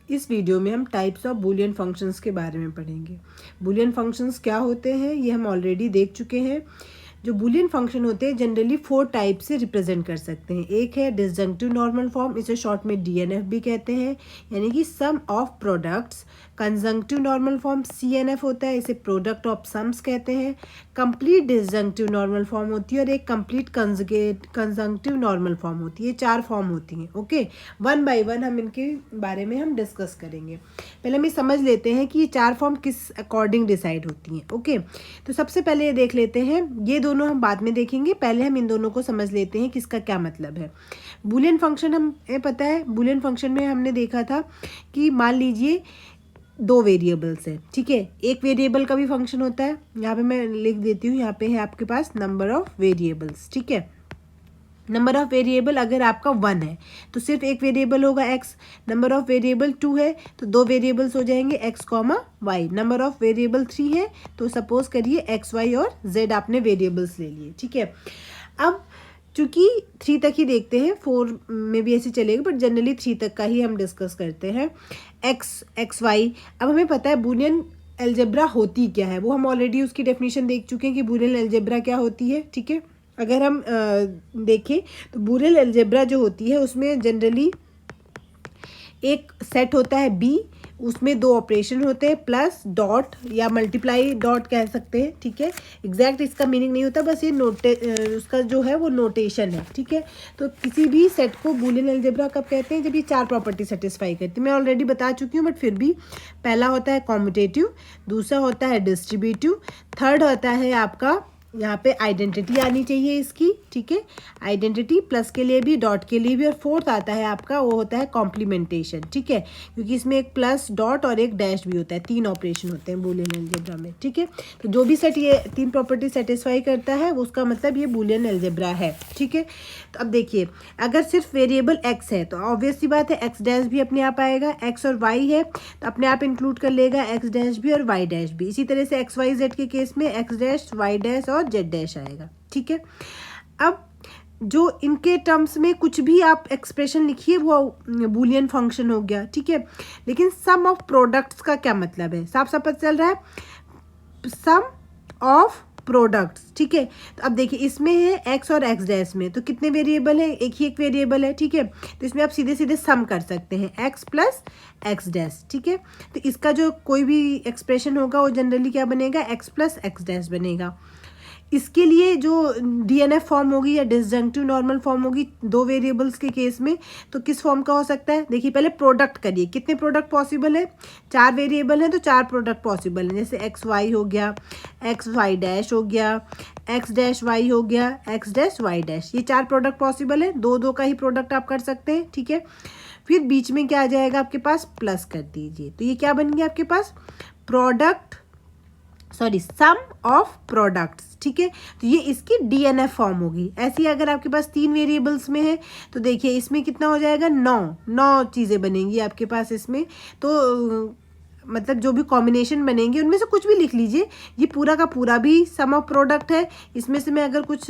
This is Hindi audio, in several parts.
इस वीडियो में हम टाइप्स ऑफ बूलियन फंक्शंस के बारे में पढ़ेंगे। बूलियन फंक्शंस क्या होते हैं ये हम ऑलरेडी देख चुके हैं। जो बूलियन फंक्शन होते हैं जनरली 4 टाइप से रिप्रेजेंट कर सकते हैं। एक है डिसजंक्टिव नॉर्मल फॉर्म, इसे शॉर्ट में डीएनएफ भी कहते हैं, यानी कि sum of products. Conjunctive normal form CNF होता है, इसे प्रोडक्ट ऑफ सम्स कहते हैं। कंप्लीट डिसजंक्टिव नॉर्मल फॉर्म होती है और एक कंप्लीट कंजंक्टिव नॉर्मल फॉर्म होती है। 4 फॉर्म होती हैं। ओके, वन बाय वन हम इनके बारे में हम डिस्कस करेंगे। पहले हम ये समझ लेते हैं कि ये 4 फॉर्म किस अकॉर्डिंग डिसाइड होती हैं। ओके, तो सबसे पहले ये देख लेते हैं, ये दोनों हम बाद में देखेंगे, पहले हम इन दोनों को समझ लेते हैं कि इसका क्या मतलब है। बूलियन फंक्शन हमें पता है, बूलियन फंक्शन में हमने देखा था कि मान लीजिए 2 वेरिएबल्स है, ठीक है। एक वेरिएबल का भी फंक्शन होता है, यहाँ पे मैं लिख देती हूँ, यहाँ पे है आपके पास नंबर ऑफ वेरिएबल्स, ठीक है। नंबर ऑफ वेरिएबल अगर आपका 1 है तो सिर्फ एक वेरिएबल होगा x। नंबर ऑफ वेरिएबल 2 है तो 2 वेरिएबल्स हो जाएंगे x, y। Number of variable 3 है तो सपोज करिए x, y और z आपने वेरिएबल्स ले लिए, ठीक है। अब चूंकि 3 तक ही देखते हैं, 4 में भी ऐसे चलेगा, बट जनरली 3 तक का ही हम डिस्कस करते हैं। x, y। अब हमें पता है बूलियन अलजेब्रा होती क्या है, वो हम ऑलरेडी उसकी डेफिनेशन देख चुके हैं कि बूलियन अलजेब्रा क्या होती है, ठीक है। अगर हम देखें तो बूलियन अलजेब्रा जो होती है उसमें जनरली एक सेट होता है B, उसमें 2 ऑपरेशन होते हैं, प्लस डॉट या मल्टीप्लाई डॉट कह सकते हैं, ठीक है। एग्जैक्ट इसका मीनिंग नहीं होता, बस ये उसका जो है वो नोटेशन है, ठीक है। तो किसी भी सेट को बूलियन अलजेब्रा कब कहते हैं, जब ये 4 प्रॉपर्टी सेटिस्फाई करती है। मैं ऑलरेडी बता चुकी हूँ, बट फिर भी पहला होता है कॉम्यूटेटिव, दूसरा होता है डिस्ट्रीब्यूटिव, थर्ड होता है आपका यहाँ पे आइडेंटिटी आनी चाहिए इसकी, ठीक है। आइडेंटिटी प्लस के लिए भी, डॉट के लिए भी, और फोर्थ आता है आपका वो होता है कॉम्प्लीमेंटेशन, ठीक है, क्योंकि इसमें एक प्लस, डॉट और एक डैश भी होता है। 3 ऑपरेशन होते हैं बूलियन अलजेब्रा में, ठीक है। तो जो भी सेट ये 3 प्रॉपर्टी सेटिस्फाई करता है उसका मतलब ये बूलियन अलजेब्रा है, ठीक है। तो अब देखिए, अगर सिर्फ वेरिएबल x है तो ऑब्वियस सी बात है x डैश भी अपने आप आएगा, x और y है तो अपने आप इंक्लूड कर लेगा x डैश भी और y डैश भी। इसी तरह से x y z के केस में x डैश, y डैश और z डैश आएगा, ठीक है। अब जो इनके टर्म्स में कुछ भी आप एक्सप्रेशन लिखिए वो बूलियन फंक्शन हो गया, ठीक है। लेकिन सम ऑफ प्रोडक्ट्स का क्या मतलब है, साफ साफ पता चल रहा है, सम ऑफ प्रोडक्ट्स, ठीक है। तो अब देखिए इसमें है x और x डैश में, तो कितने वेरिएबल है, एक ही एक वेरिएबल है, ठीक है। तो इसमें आप सीधे सीधे सम कर सकते हैं x प्लस x डैश, ठीक है। तो इसका जो कोई भी एक्सप्रेशन होगा वो जनरली क्या बनेगा, x प्लस x डैश बनेगा। इसके लिए जो डीएनएफ फॉर्म होगी या डिसजंक्टिव नॉर्मल फॉर्म होगी 2 वेरिएबल्स के केस में, तो किस फॉर्म का हो सकता है, देखिए पहले प्रोडक्ट करिए, कितने प्रोडक्ट पॉसिबल है, 4 वेरिएबल हैं तो 4 प्रोडक्ट पॉसिबल हैं। जैसे एक्स वाई हो गया, एक्स वाई डैश हो गया, एक्स डैश वाई हो गया, एक्स डैश वाई डैश, ये 4 प्रोडक्ट पॉसिबल है। 2 का ही प्रोडक्ट आप कर सकते हैं, ठीक है। फिर बीच में क्या आ जाएगा आपके पास, प्लस कर दीजिए, तो ये क्या बन गया आपके पास, सम ऑफ प्रोडक्ट्स, ठीक है। तो ये इसकी डीएनएफ फॉर्म होगी। ऐसी अगर आपके पास 3 वेरिएबल्स में है तो देखिए इसमें कितना हो जाएगा, 9 चीज़ें बनेंगी आपके पास इसमें। तो मतलब जो भी कॉम्बिनेशन बनेंगे उनमें से कुछ भी लिख लीजिए, ये पूरा का पूरा भी सम ऑफ प्रोडक्ट है। इसमें से मैं अगर कुछ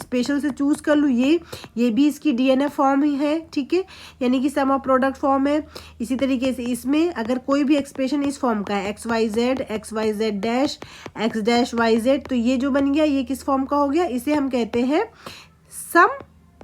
स्पेशल से चूज़ कर लूँ, ये भी इसकी डीएनएफ फॉर्म ही है, ठीक है, यानी कि सम ऑफ प्रोडक्ट फॉर्म है। इसी तरीके से इसमें अगर कोई भी एक्सप्रेशन इस फॉर्म का है, X Y Z dash, X dash Y Z, तो ये जो बन गया ये किस फॉर्म का हो गया, इसे हम कहते हैं सम,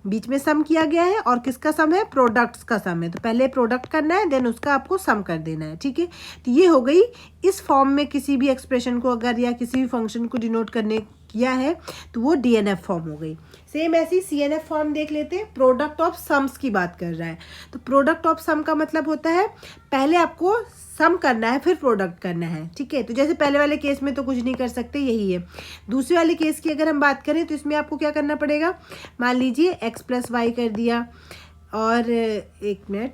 बीच में सम किया गया है, और किसका सम है, प्रोडक्ट्स का सम है। तो पहले प्रोडक्ट करना है, देन उसका आपको सम कर देना है, ठीक है। तो ये हो गई इस फॉर्म में किसी भी एक्सप्रेशन को अगर या किसी भी फंक्शन को डिनोट करने किया है तो वो डीएनएफ फॉर्म हो गई। सेम ऐसी सीएनएफ फॉर्म देख लेते हैं, प्रोडक्ट ऑफ सम्स की बात कर रहा है। तो प्रोडक्ट ऑफ सम का मतलब होता है पहले आपको सम करना है फिर प्रोडक्ट करना है, ठीक है। तो जैसे पहले वाले केस में तो कुछ नहीं कर सकते, यही है। दूसरे वाले केस की अगर हम बात करें तो इसमें आपको क्या करना पड़ेगा, मान लीजिए x प्लस वाई कर दिया, और एक मिनट,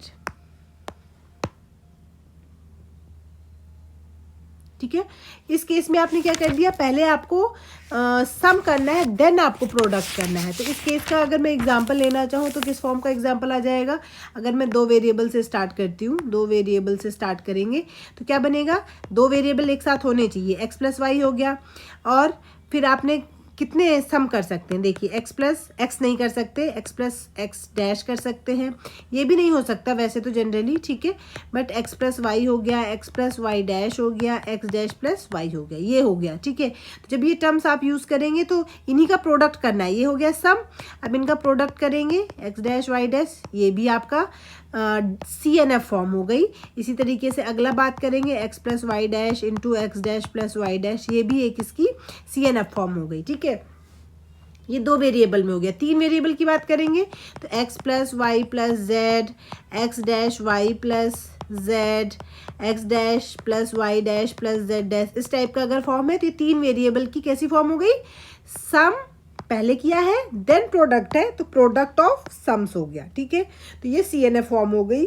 ठीक है। इस केस में आपने क्या कर दिया, पहले आपको सम करना है देन आपको प्रोडक्ट करना है। तो इस केस का अगर मैं एग्जांपल लेना चाहूँ तो किस फॉर्म का एग्जांपल आ जाएगा, अगर मैं 2 वेरिएबल से स्टार्ट करती हूँ, 2 वेरिएबल से स्टार्ट करेंगे तो क्या बनेगा, 2 वेरिएबल एक साथ होने चाहिए, x प्लस वाई हो गया, और फिर आपने कितने सम कर सकते हैं, देखिए एक्स प्लस एक्स नहीं कर सकते, एक्स प्लस एक्स डैश कर सकते हैं, ये भी नहीं हो सकता वैसे तो जनरली, ठीक है, बट एक्स प्लस वाई हो गया, एक्स प्लस वाई डैश हो गया, एक्स डैश प्लस वाई हो गया, ये हो गया, ठीक है। तो जब ये टर्म्स आप यूज़ करेंगे तो इन्हीं का प्रोडक्ट करना है, ये हो गया सम, अब इनका प्रोडक्ट करेंगे एक्स डैश वाई डैश, ये भी आपका CNF फॉर्म हो गई। इसी तरीके से अगला बात करेंगे X plus Y dash into X dash plus Y dash, ये भी एक इसकी CNF फॉर्म हो गई, ठीक है। ये 2 वेरिएबल में हो गया। 3 वेरिएबल की बात करेंगे तो X plus Y plus Z, X dash Y plus Z, X dash plus Y dash plus Z dash, इस टाइप का अगर फॉर्म है तो ये 3 वेरिएबल की कैसी फॉर्म हो गई, सम पहले किया है देन प्रोडक्ट है तो प्रोडक्ट ऑफ सम्स हो गया, ठीक है। तो ये CNF फॉर्म हो गई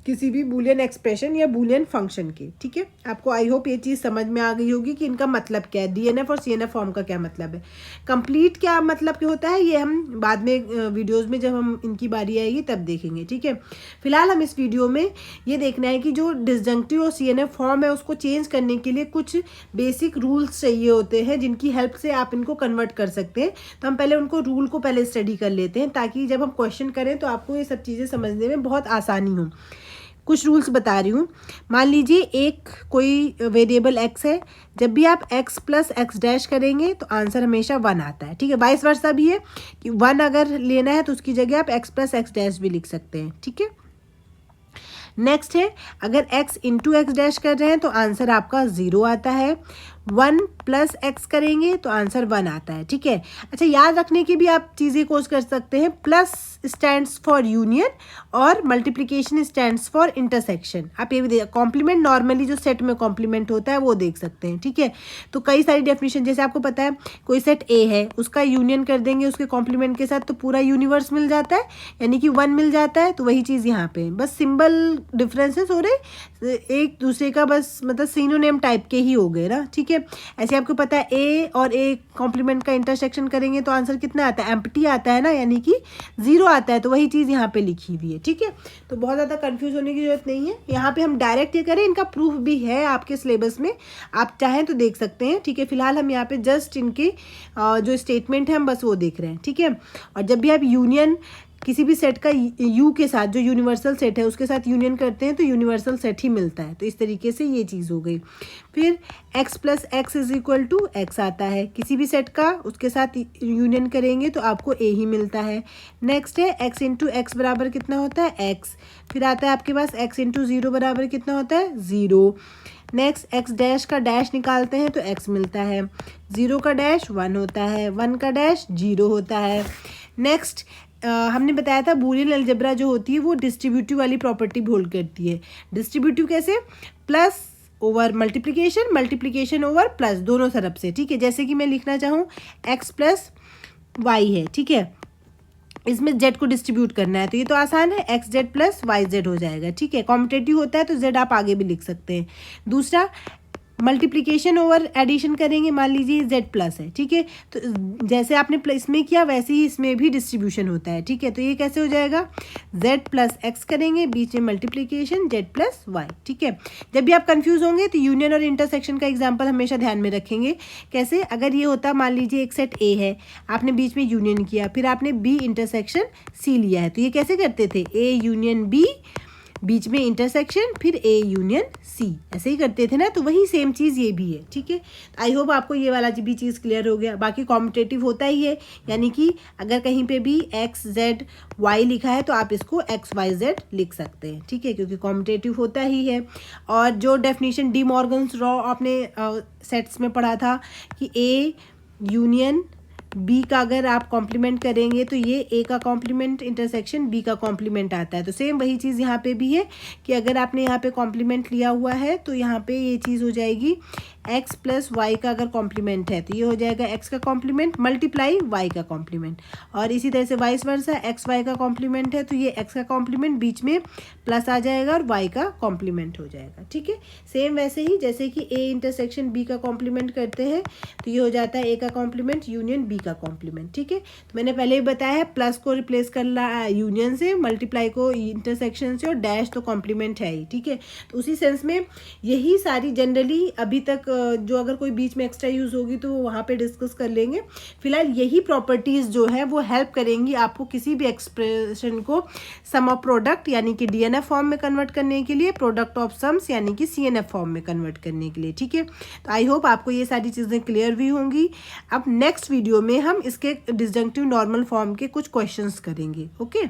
किसी भी बूलियन एक्सप्रेशन या बूलियन फंक्शन की, ठीक है। आपको आई होप ये चीज़ समझ में आ गई होगी कि इनका मतलब क्या है, DNF और CNF फॉर्म का क्या मतलब है, कंप्लीट क्या मतलब क्या होता है, ये हम बाद में वीडियोस में जब हम इनकी बारी आएगी तब देखेंगे, ठीक है। फिलहाल हम इस वीडियो में ये देखना है कि जो डिसजंक्टिव और CNF फॉर्म है उसको चेंज करने के लिए कुछ बेसिक रूल्स चाहिए होते हैं जिनकी हेल्प से आप इनको कन्वर्ट कर सकते हैं। तो हम पहले उनको रूल को पहले स्टडी कर लेते हैं ताकि जब हम क्वेश्चन करें तो आपको ये सब चीज़ें समझने में बहुत आसानी हो। कुछ रूल्स बता रही हूँ। मान लीजिए एक कोई वेरिएबल x है, जब भी आप x प्लस एक्स डैश करेंगे तो आंसर हमेशा 1 आता है, ठीक है। वाइस वर्सा भी है कि 1 अगर लेना है तो उसकी जगह आप x प्लस एक्स डैश भी लिख सकते हैं, ठीक है। नेक्स्ट है अगर x इंटू एक्स डैश कर रहे हैं तो आंसर आपका 0 आता है, 1 प्लस एक्स करेंगे तो आंसर 1 आता है, ठीक है। अच्छा, याद रखने की भी आप चीज़ें कोर्स कर सकते हैं, प्लस स्टैंड्स फॉर यूनियन और मल्टीप्लिकेशन स्टैंड्स फॉर इंटरसेक्शन। आप ये भी देख, कॉम्प्लीमेंट नॉर्मली जो सेट में कॉम्प्लीमेंट होता है वो देख सकते हैं, ठीक है। तो कई सारी डेफिनेशन, जैसे आपको पता है कोई सेट ए है उसका यूनियन कर देंगे उसके कॉम्प्लीमेंट के साथ तो पूरा यूनिवर्स मिल जाता है, यानी कि 1 मिल जाता है। तो वही चीज़ यहाँ पे बस सिंबल डिफरेंसेस हो रहे, एक दूसरे का बस मतलब सिनोनिम टाइप के ही हो गए ना, ठीक है। ऐसे आपको पता है ए और ए कॉम्प्लीमेंट का इंटरसेक्शन करेंगे तो आंसर कितना आता है, एम्प्टी आता है ना, यानी कि 0 आता है। तो वही चीज़ यहाँ पे लिखी हुई है, ठीक है। तो बहुत ज़्यादा कंफ्यूज होने की जरूरत नहीं है, यहाँ पे हम डायरेक्ट ये करें, इनका प्रूफ भी है आपके सिलेबस में, आप चाहें तो देख सकते हैं, ठीक है। फिलहाल हम यहाँ पे जस्ट इनके जो स्टेटमेंट है हम बस वो देख रहे हैं, ठीक है। और जब भी आप यूनियन किसी भी सेट का यू के साथ, जो यूनिवर्सल सेट है उसके साथ यूनियन करते हैं तो यूनिवर्सल सेट ही मिलता है। तो इस तरीके से ये चीज़ हो गई। फिर x plus X is equal to X आता है, किसी भी सेट का उसके साथ यूनियन करेंगे तो आपको a ही मिलता है। नेक्स्ट है x इंटू एक्स बराबर कितना होता है, x। फिर आता है आपके पास x इंटू 0 बराबर कितना होता है, 0। नेक्स्ट x डैश का डैश निकालते हैं तो x मिलता है, 0 का डैश 1 होता है, 1 का डैश 0 होता है। नेक्स्ट हमने बताया था बूलियन अलजेब्रा जो होती है वो डिस्ट्रीब्यूटिव वाली प्रॉपर्टी होल्ड करती है। डिस्ट्रीब्यूटिव कैसे, plus over multiplication, multiplication over plus, दोनों तरफ से, ठीक है। जैसे कि मैं लिखना चाहूँ x प्लस वाई है, ठीक है, इसमें z को डिस्ट्रीब्यूट करना है तो ये तो आसान है, X Z plus Y Z हो जाएगा, ठीक है। कॉम्पिटेटिव होता है तो z आप आगे भी लिख सकते हैं। दूसरा मल्टीप्लिकेशन ओवर एडिशन करेंगे, मान लीजिए z प्लस है, ठीक है। तो जैसे आपने इसमें किया वैसे ही इसमें भी डिस्ट्रीब्यूशन होता है, ठीक है। तो ये कैसे हो जाएगा, z प्लस एक्स करेंगे, बीच में मल्टीप्लिकेशन z प्लस वाई, ठीक है। जब भी आप कंफ्यूज होंगे तो यूनियन और इंटरसेक्शन का एग्जांपल हमेशा ध्यान में रखेंगे। कैसे, अगर ये होता मान लीजिए एक सेट a है, आपने बीच में यूनियन किया, फिर आपने b इंटरसेक्शन c लिया है, तो ये कैसे करते थे, a यूनियन b, बीच में इंटरसेक्शन, फिर ए यूनियन सी, ऐसे ही करते थे ना। तो वही सेम चीज़ ये भी है, ठीक है। आई होप आपको ये वाला भी चीज़ क्लियर हो गया। बाकी कॉम्पिटेटिव होता ही है, यानी कि अगर कहीं पे भी एक्स जेड वाई लिखा है तो आप इसको एक्स वाई जेड लिख सकते हैं, ठीक है, क्योंकि कॉम्पिटेटिव होता ही है। और जो डेफिनेशन डी मॉर्गन्स लॉ आपने सेट्स में पढ़ा था कि ए यूनियन बी का अगर आप कॉम्प्लीमेंट करेंगे तो ये ए का कॉम्प्लीमेंट इंटरसेक्शन बी का कॉम्प्लीमेंट आता है। तो सेम वही चीज़ यहाँ पे भी है कि अगर आपने यहाँ पे कॉम्प्लीमेंट लिया हुआ है तो यहाँ पे ये चीज़ हो जाएगी x प्लस वाई का अगर कॉम्प्लीमेंट है तो ये हो जाएगा x का कॉम्प्लीमेंट मल्टीप्लाई y का कॉम्प्लीमेंट। और इसी तरह से वाइस वर्सा, x y का कॉम्प्लीमेंट है तो ये x का कॉम्प्लीमेंट बीच में प्लस आ जाएगा और y का कॉम्प्लीमेंट हो जाएगा, ठीक है। सेम वैसे ही जैसे कि a इंटरसेक्शन b का कॉम्प्लीमेंट करते हैं तो ये हो जाता है a का कॉम्प्लीमेंट यूनियन b का कॉम्प्लीमेंट, ठीक है। तो मैंने पहले ही बताया है प्लस को रिप्लेस करना यूनियन से, मल्टीप्लाई को इंटरसेक्शन से, और डैश तो कॉम्प्लीमेंट है ही, ठीक है। तो उसी सेंस में यही सारी जनरली अभी तक जो अगर कोई बीच में एक्स्ट्रा यूज़ होगी तो वहाँ पे डिस्कस कर लेंगे। फिलहाल यही प्रॉपर्टीज़ जो है वो हेल्प करेंगी आपको किसी भी एक्सप्रेशन को सम ऑफ प्रोडक्ट यानी कि DNF फॉर्म में कन्वर्ट करने के लिए, प्रोडक्ट ऑफ सम्स यानी कि CNF फॉर्म में कन्वर्ट करने के लिए। ठीक है, तो आई होप आपको ये सारी चीज़ें क्लियर भी होंगी। अब नेक्स्ट वीडियो में हम इसके डिसजंक्टिव नॉर्मल फॉर्म के कुछ क्वेश्चंस करेंगे। ओके।